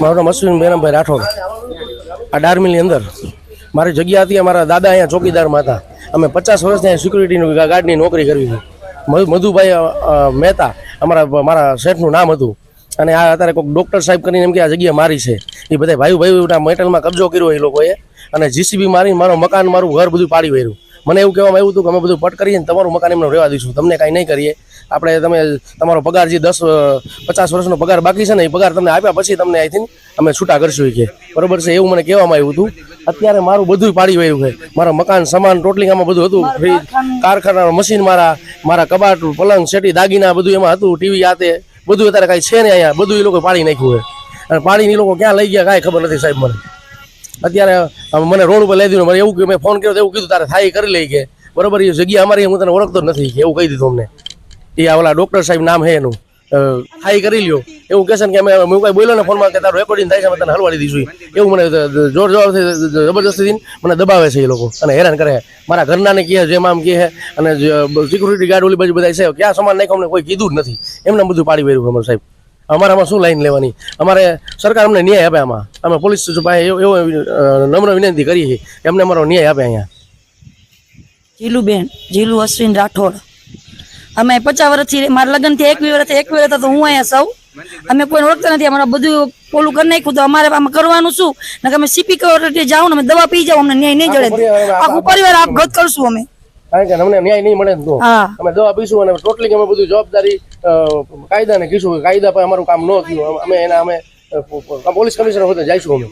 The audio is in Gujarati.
મારું નામ અશ્વિન બેનમભાઈ રાઠોડ। આ ડારમીની અંદર મારી જગ્યા હતી। અમારા દાદા અહીંયા ચોકીદારમાં હતા। અમે 50 વર્ષથી અહીંયા સિક્યુરિટીની ગાર્ડની નોકરી કરવી હતી। મધુભાઈ મહેતા મારા શેઠનું નામ હતું। અને આ અત્યારે કોઈક ડૉક્ટર સાહેબ કરીને એમ કે આ જગ્યા મારી છે। એ બધા ભાઈઓ મેટલમાં કબજો કર્યો એ લોકોએ અને જીસીબી મારી મારું મકાન મારું ઘર બધું પાડી વાર્યું। મને એવું કહેવામાં આવ્યું હતું કે અમે બધું પટ કરીને તમારું મકાન એમને રહેવા દઈશું, તમને કાંઈ નહીં કરીએ। આપણે તમે તમારો પગાર જે 10-50 વર્ષનો પગાર બાકી છે ને એ પગાર તમને આપ્યા પછી તમને અહીંથી અમે છૂટા કરશું કે બરોબર છે, એવું મને કહેવામાં આવ્યું હતું। અત્યારે મારું બધું પાડી વાર્યું છે। મારા મકાન સામાન ટોટલિંગ આમાં બધું હતું, ફ્રીજ કારખાના મશીન મારા કબાટ પલંગ શેટી દાગીના બધું એમાં હતું, ટીવી આતે બધું અત્યારે કાંઈ છે ને અહીંયા બધું એ લોકો પાડી નાખ્યું છે। અને પાડીને એ લોકો ક્યાં લઈ ગયા કાંઈ ખબર નથી સાહેબ મને। અત્યારે મને રોડ ઉપર લઈ દીધું, મને એવું કે મેં ફોન કર્યો તો એવું કીધું તારે થાય કરી લઈ કે બરોબર એ જગ્યા અમારી હું તને ઓળખતો જ નથી કે એવું કહી દીધું અમને। એ આ ઓલા ડૉક્ટર સાહેબ નામ છે એનું, થાય કરી લ્યો એવું કહેશે ને કે હું કાંઈ બોલ્યો ને ફોનમાં કે તારું રેકોર્ડિંગ થાય છે અમે તને હલવાડી દઈશું, એવું મને જોર જબરદસ્તીથી મને દબાવે છે એ લોકો અને હેરાન કરે। મારા ઘરનાને કહે જેમ આમ કહે અને સિક્યુરિટી ગાર્ડ ઓલી બાજુ બધા છે ક્યાં સામાન નાખ્યો અમને કોઈ કીધું જ નથી, એમને બધું પાડી વાર્યું અમારું સાહેબ। અમારામાં શું લાઈન લેવાની? અમારે સરકાર અમને ન્યાય આપે આમાં, અમે પોલીસ પાસે એવો નમ્ર વિનંતી કરીએ છીએ કે અમને અમારો ન્યાય આપે। અહીંયા જીલુ અશ્વિન રાઠોડ। અમે 50 વર્ષથી મારા લગ્નથી 21 વર્ષ તો હું અહીંયા સૌ અમે કોઈ ઓળખતા નથી। અમારા બધું પોલું કરી નાખ્યું તો અમારે આમાં કરવાનું શું ને અમે સીપી કોર્ટે જાઉં ને અમે દવા પી જાઉં અમને ન્યાય નહીં જડે, આખું પરિવાર આપઘાત કરશું અમે, કારણ કે અમને ન્યાય નહીં મળે તો અમે દવા પીશું અને ટોટલી અમે બધું જવાબદારી કાયદાને કહીશું કે કાયદા પર અમારું કામ ન થયું અમે પોલીસ કમિશનર હોતે જઈશું અમે।